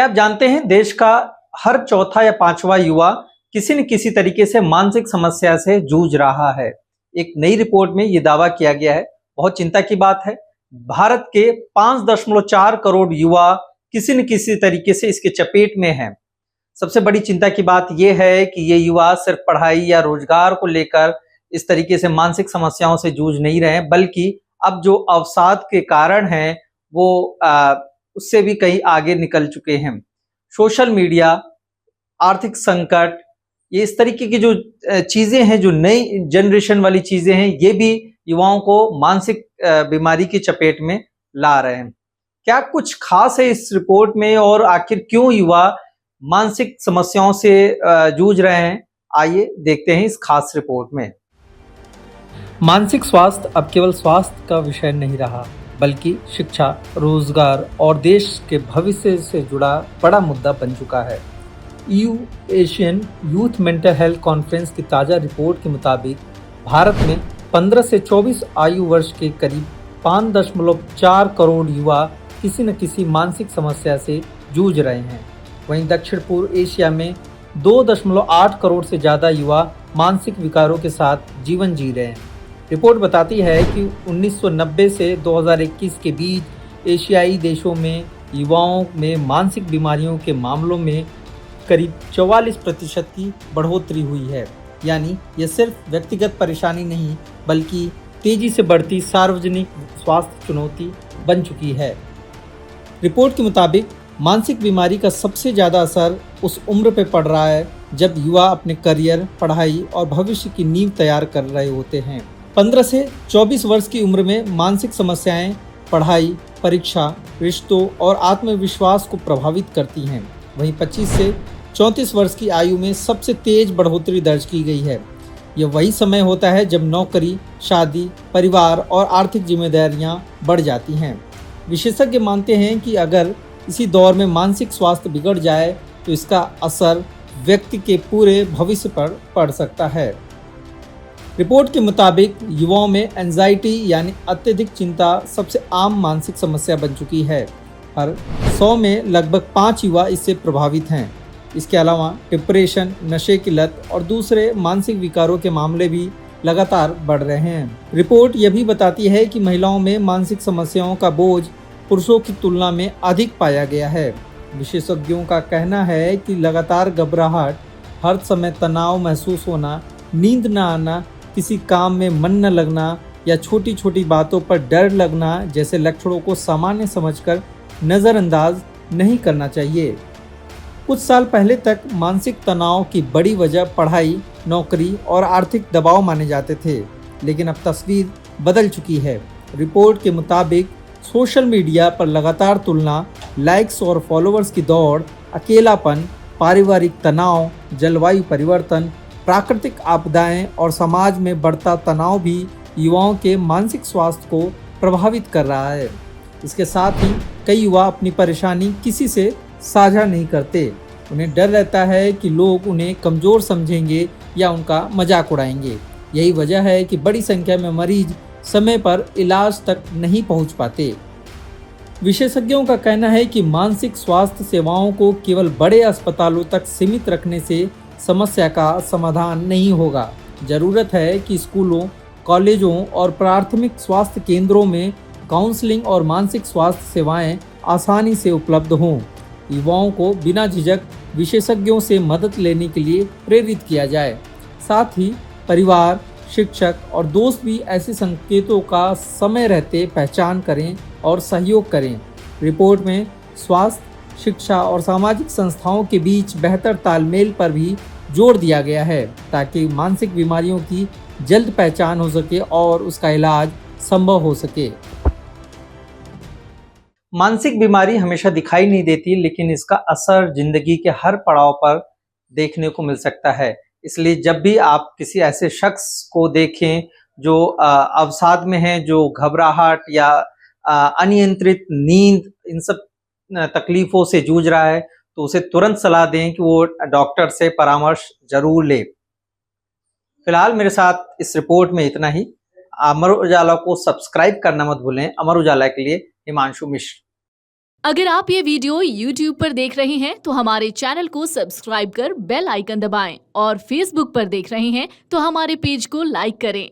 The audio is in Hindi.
क्या आप जानते हैं देश का हर चौथा या पांचवा युवा किसी न किसी तरीके से मानसिक समस्या से जूझ रहा है। एक नई रिपोर्ट में यह दावा किया गया है। बहुत चिंता की बात है। भारत के 5.4 करोड़ युवा किसी न किसी तरीके से इसके चपेट में हैं। सबसे बड़ी चिंता की बात यह है कि ये युवा सिर्फ पढ़ाई या रोजगार को लेकर इस तरीके से मानसिक समस्याओं से जूझ नहीं रहे हैं, बल्कि अब जो अवसाद के कारण हैं वो उससे भी कहीं आगे निकल चुके हैं। सोशल मीडिया, आर्थिक संकट, ये इस तरीके की जो चीजें हैं, जो नई जनरेशन वाली चीजें हैं, ये भी युवाओं को मानसिक बीमारी की चपेट में ला रहे हैं। क्या कुछ खास है इस रिपोर्ट में और आखिर क्यों युवा मानसिक समस्याओं से जूझ रहे हैं? आइए देखते हैं इस खास रिपोर्ट में। मानसिक स्वास्थ्य अब केवल स्वास्थ्य का विषय नहीं रहा, बल्कि शिक्षा, रोजगार और देश के भविष्य से जुड़ा बड़ा मुद्दा बन चुका है। EU Asian youth mental health conference की ताज़ा रिपोर्ट के मुताबिक भारत में 15 से 24 आयु वर्ष के करीब 5.4 करोड़ युवा किसी न किसी मानसिक समस्या से जूझ रहे हैं। वहीं दक्षिण पूर्व एशिया में 2.8 करोड़ से ज़्यादा युवा मानसिक विकारों के साथ जीवन जी रहे हैं। रिपोर्ट बताती है कि 1990 से 2021 के बीच एशियाई देशों में युवाओं में मानसिक बीमारियों के मामलों में करीब 44% की बढ़ोतरी हुई है। यानी यह सिर्फ व्यक्तिगत परेशानी नहीं, बल्कि तेजी से बढ़ती सार्वजनिक स्वास्थ्य चुनौती बन चुकी है। रिपोर्ट के मुताबिक मानसिक बीमारी का सबसे ज़्यादा असर उस उम्र पर पड़ रहा है जब युवा अपने करियर, पढ़ाई और भविष्य की नींव तैयार कर रहे होते हैं। 15 से 24 वर्ष की उम्र में मानसिक समस्याएं पढ़ाई, परीक्षा, रिश्तों और आत्मविश्वास को प्रभावित करती हैं। वहीं 25 से 34 वर्ष की आयु में सबसे तेज बढ़ोतरी दर्ज की गई है। यह वही समय होता है जब नौकरी, शादी, परिवार और आर्थिक जिम्मेदारियां बढ़ जाती हैं। विशेषज्ञ मानते हैं कि अगर इसी दौर में मानसिक स्वास्थ्य बिगड़ जाए तो इसका असर व्यक्ति के पूरे भविष्य पर पड़ सकता है। रिपोर्ट के मुताबिक युवाओं में एंजाइटी यानी अत्यधिक चिंता सबसे आम मानसिक समस्या बन चुकी है। हर 100 में लगभग 5 युवा इससे प्रभावित हैं। इसके अलावा डिप्रेशन, नशे की लत और दूसरे मानसिक विकारों के मामले भी लगातार बढ़ रहे हैं। रिपोर्ट यह भी बताती है कि महिलाओं में मानसिक समस्याओं का बोझ पुरुषों की तुलना में अधिक पाया गया है। विशेषज्ञों का कहना है कि लगातार घबराहट, हर समय तनाव महसूस होना, नींद न आना, किसी काम में मन न लगना या छोटी छोटी बातों पर डर लगना जैसे लक्षणों को सामान्य समझकर नज़रअंदाज नहीं करना चाहिए। कुछ साल पहले तक मानसिक तनाव की बड़ी वजह पढ़ाई, नौकरी और आर्थिक दबाव माने जाते थे, लेकिन अब तस्वीर बदल चुकी है। रिपोर्ट के मुताबिक सोशल मीडिया पर लगातार तुलना, लाइक्स और फॉलोअर्स की दौड़, अकेलापन, पारिवारिक तनाव, जलवायु परिवर्तन, प्राकृतिक आपदाएं और समाज में बढ़ता तनाव भी युवाओं के मानसिक स्वास्थ्य को प्रभावित कर रहा है। इसके साथ ही कई युवा अपनी परेशानी किसी से साझा नहीं करते। उन्हें डर रहता है कि लोग उन्हें कमज़ोर समझेंगे या उनका मजाक उड़ाएंगे। यही वजह है कि बड़ी संख्या में मरीज समय पर इलाज तक नहीं पहुंच पाते। विशेषज्ञों का कहना है कि मानसिक स्वास्थ्य सेवाओं को केवल बड़े अस्पतालों तक सीमित रखने से समस्या का समाधान नहीं होगा। जरूरत है कि स्कूलों, कॉलेजों और प्राथमिक स्वास्थ्य केंद्रों में काउंसलिंग और मानसिक स्वास्थ्य सेवाएं आसानी से उपलब्ध हों। युवाओं को बिना झिझक विशेषज्ञों से मदद लेने के लिए प्रेरित किया जाए। साथ ही परिवार, शिक्षक और दोस्त भी ऐसे संकेतों का समय रहते पहचान करें और सहयोग करें। रिपोर्ट में स्वास्थ्य, शिक्षा और सामाजिक संस्थाओं के बीच बेहतर तालमेल पर भी जोर दिया गया है, ताकि मानसिक बीमारियों की जल्द पहचान हो सके और उसका इलाज संभव हो सके। मानसिक बीमारी हमेशा दिखाई नहीं देती, लेकिन इसका असर जिंदगी के हर पड़ाव पर देखने को मिल सकता है। इसलिए जब भी आप किसी ऐसे शख्स को देखें जो अवसाद में है, जो घबराहट या अनियंत्रित नींद, इन सब तकलीफों से जूझ रहा है, तो उसे तुरंत सलाह दें कि वो डॉक्टर से परामर्श जरूर ले। फिलहाल मेरे साथ इस रिपोर्ट में इतना ही। अमर उजाला को सब्सक्राइब करना मत भूलें। अमर उजाला के लिए हिमांशु मिश्र। अगर आप ये वीडियो YouTube पर देख रहे हैं तो हमारे चैनल को सब्सक्राइब कर बेल आइकन दबाएं और Facebook पर देख रहे हैं तो हमारे पेज को लाइक करें।